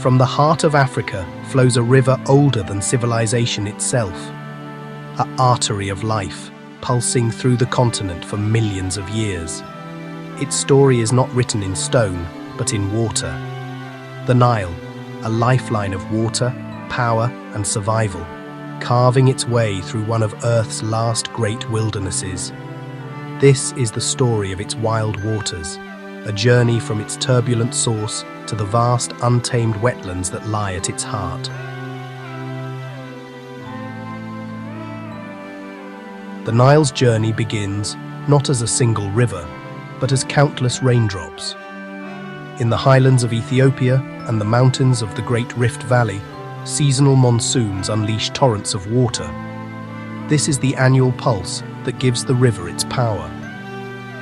From the heart of Africa flows a river older than civilization itself, an artery of life, pulsing through the continent for millions of years. Its story is not written in stone, but in water. The Nile, a lifeline of water, power, and survival, carving its way through one of Earth's last great wildernesses. This is the story of its wild waters, a journey from its turbulent source to the vast, untamed wetlands that lie at its heart. The Nile's journey begins not as a single river, but as countless raindrops. In the highlands of Ethiopia and the mountains of the Great Rift Valley, seasonal monsoons unleash torrents of water. This is the annual pulse that gives the river its power.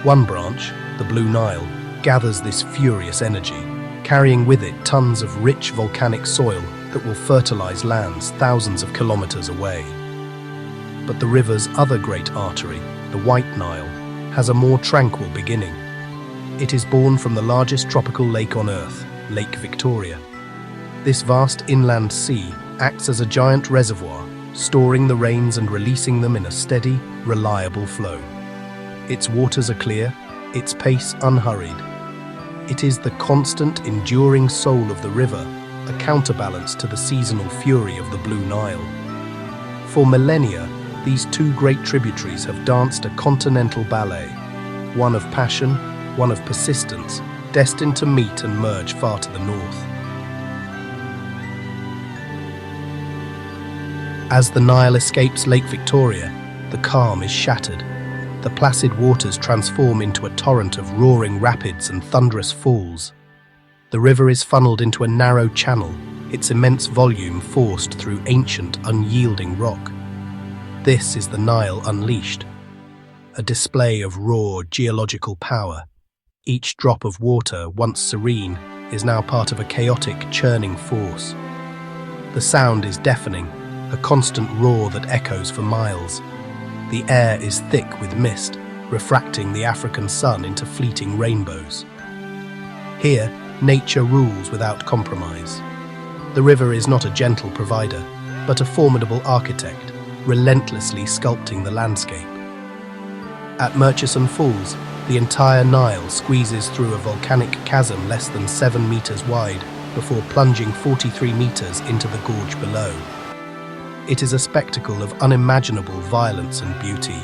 One branch, the Blue Nile, gathers this furious energy, carrying with it tons of rich volcanic soil that will fertilize lands thousands of kilometers away. But the river's other great artery, the White Nile, has a more tranquil beginning. It is born from the largest tropical lake on Earth, Lake Victoria. This vast inland sea acts as a giant reservoir, storing the rains and releasing them in a steady, reliable flow. Its waters are clear, its pace unhurried. It is the constant, enduring soul of the river, a counterbalance to the seasonal fury of the Blue Nile. For millennia, these two great tributaries have danced a continental ballet, one of passion, one of persistence, destined to meet and merge far to the north. As the Nile escapes Lake Victoria, the calm is shattered. The placid waters transform into a torrent of roaring rapids and thunderous falls. The river is funneled into a narrow channel, its immense volume forced through ancient, unyielding rock. This is the Nile unleashed, a display of raw geological power. Each drop of water, once serene, is now part of a chaotic, churning force. The sound is deafening, a constant roar that echoes for miles. The air is thick with mist, refracting the African sun into fleeting rainbows. Here, nature rules without compromise. The river is not a gentle provider, but a formidable architect, relentlessly sculpting the landscape. At Murchison Falls, the entire Nile squeezes through a volcanic chasm less than 7 meters wide before plunging 43 meters into the gorge below. It is a spectacle of unimaginable violence and beauty.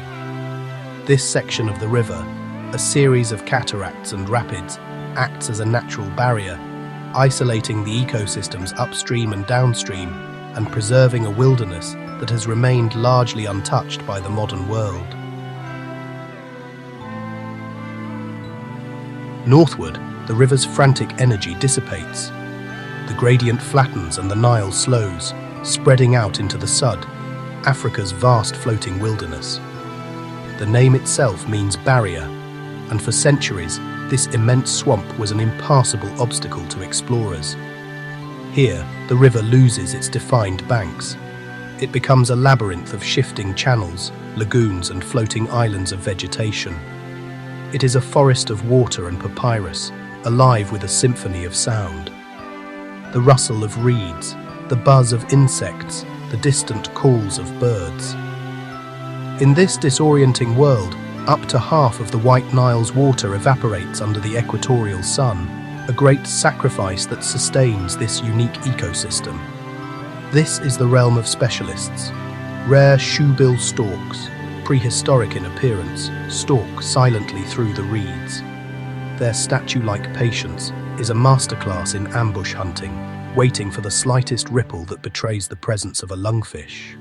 This section of the river, a series of cataracts and rapids, acts as a natural barrier, isolating the ecosystems upstream and downstream and preserving a wilderness that has remained largely untouched by the modern world. Northward, the river's frantic energy dissipates. The gradient flattens and the Nile slows, spreading out into the Sud, Africa's vast floating wilderness. The name itself means barrier, and for centuries, this immense swamp was an impassable obstacle to explorers. Here, the river loses its defined banks. It becomes a labyrinth of shifting channels, lagoons, and floating islands of vegetation. It is a forest of water and papyrus, alive with a symphony of sound. The rustle of reeds, the buzz of insects, the distant calls of birds. In this disorienting world, up to half of the White Nile's water evaporates under the equatorial sun, a great sacrifice that sustains this unique ecosystem. This is the realm of specialists. Rare shoebill storks, prehistoric in appearance, stalk silently through the reeds. Their statue-like patience is a masterclass in ambush hunting, waiting for the slightest ripple that betrays the presence of a lungfish.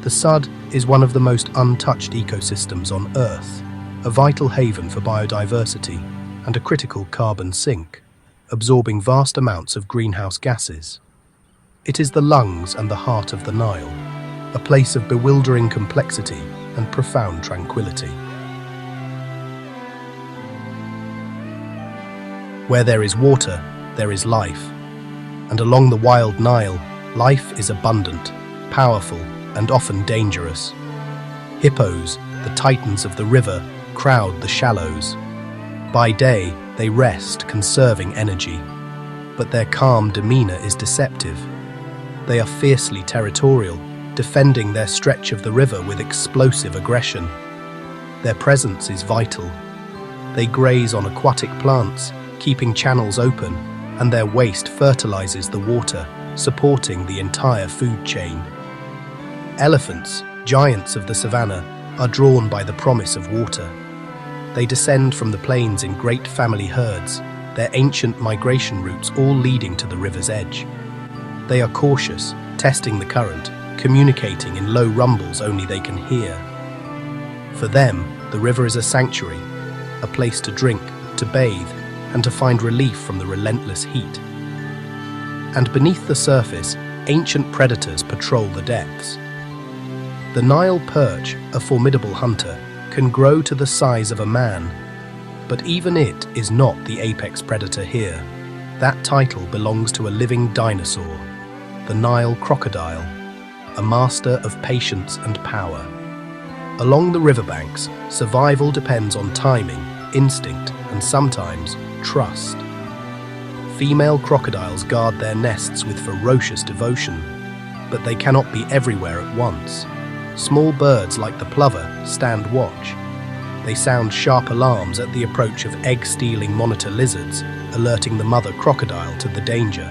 The Sud is one of the most untouched ecosystems on Earth, a vital haven for biodiversity and a critical carbon sink, absorbing vast amounts of greenhouse gases. It is the lungs and the heart of the Nile, a place of bewildering complexity and profound tranquility. Where there is water, there is life. And along the wild Nile, life is abundant, powerful, and often dangerous. Hippos, the titans of the river, crowd the shallows. By day, they rest, conserving energy. but their calm demeanor is deceptive. They are fiercely territorial, defending their stretch of the river with explosive aggression. Their presence is vital. They graze on aquatic plants, keeping channels open, and their waste fertilizes the water, supporting the entire food chain. Elephants, giants of the savannah, are drawn by the promise of water. They descend from the plains in great family herds, their ancient migration routes all leading to the river's edge. They are cautious, testing the current, communicating in low rumbles only they can hear. For them, the river is a sanctuary, a place to drink, to bathe, and to find relief from the relentless heat. And beneath the surface, ancient predators patrol the depths. The Nile perch, a formidable hunter, can grow to the size of a man, but even it is not the apex predator here. That title belongs to a living dinosaur, the Nile crocodile, a master of patience and power. Along the riverbanks, survival depends on timing, instinct, and sometimes trust. Female crocodiles guard their nests with ferocious devotion, but they cannot be everywhere at once. Small birds like the plover stand watch. They sound sharp alarms at the approach of egg-stealing monitor lizards, alerting the mother crocodile to the danger.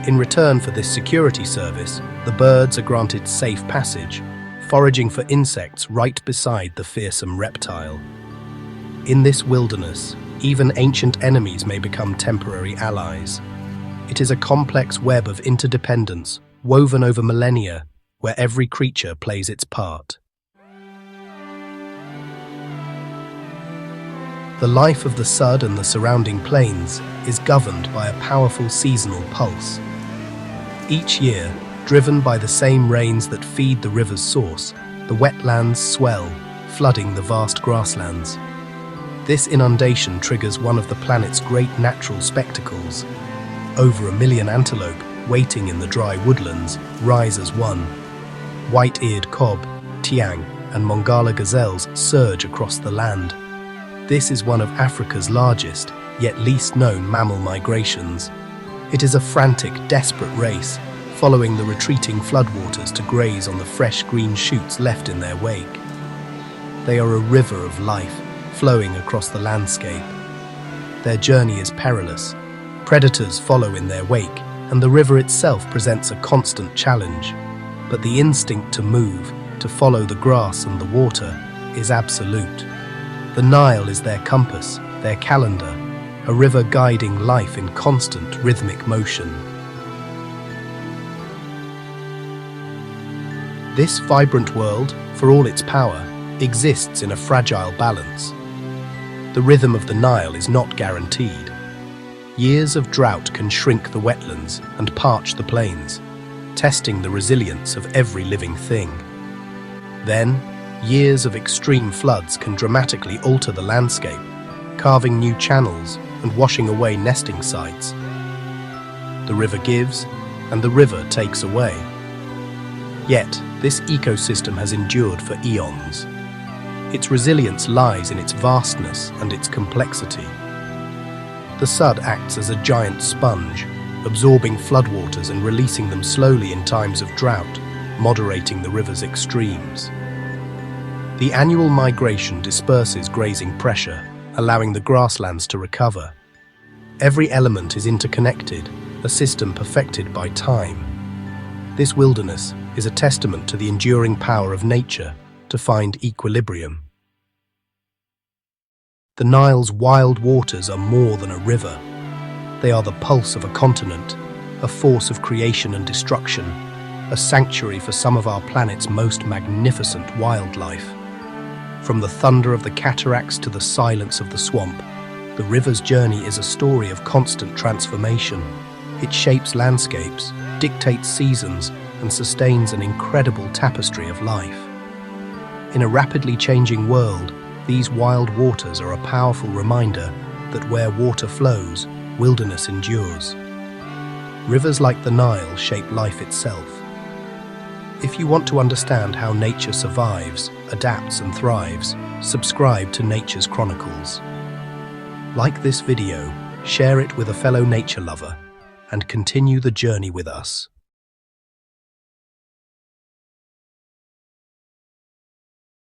In return for this security service, the birds are granted safe passage, foraging for insects right beside the fearsome reptile. In this wilderness, even ancient enemies may become temporary allies. It is a complex web of interdependence, woven over millennia, where every creature plays its part. The life of the Sud and the surrounding plains is governed by a powerful seasonal pulse. Each year, driven by the same rains that feed the river's source, the wetlands swell, flooding the vast grasslands. This inundation triggers one of the planet's great natural spectacles. Over 1 million antelope, waiting in the dry woodlands, rise as one. White-eared kob, tiang, and Mongala gazelles surge across the land. This is one of Africa's largest, yet least known mammal migrations. It is a frantic, desperate race, following the retreating floodwaters to graze on the fresh green shoots left in their wake. They are a river of life, flowing across the landscape. Their journey is perilous. Predators follow in their wake, and the river itself presents a constant challenge. But the instinct to move, to follow the grass and the water, is absolute. The Nile is their compass, their calendar, a river guiding life in constant rhythmic motion. This vibrant world, for all its power, exists in a fragile balance. The rhythm of the Nile is not guaranteed. Years of drought can shrink the wetlands and parch the plains, testing the resilience of every living thing. Then, years of extreme floods can dramatically alter the landscape, carving new channels and washing away nesting sites. The river gives, and the river takes away. Yet, this ecosystem has endured for eons. Its resilience lies in its vastness and its complexity. The Sud acts as a giant sponge, absorbing floodwaters and releasing them slowly in times of drought, moderating the river's extremes. The annual migration disperses grazing pressure, allowing the grasslands to recover. Every element is interconnected, a system perfected by time. This wilderness is a testament to the enduring power of nature to find equilibrium. The Nile's wild waters are more than a river. They are the pulse of a continent, a force of creation and destruction, a sanctuary for some of our planet's most magnificent wildlife. From the thunder of the cataracts to the silence of the swamp, the river's journey is a story of constant transformation. It shapes landscapes, dictates seasons, and sustains an incredible tapestry of life. In a rapidly changing world, these wild waters are a powerful reminder that where water flows, wilderness endures. Rivers like the Nile shape life itself. If you want to understand how nature survives, adapts and thrives, subscribe to Nature's Chronicles. Like this video, share it with a fellow nature lover, and continue the journey with us.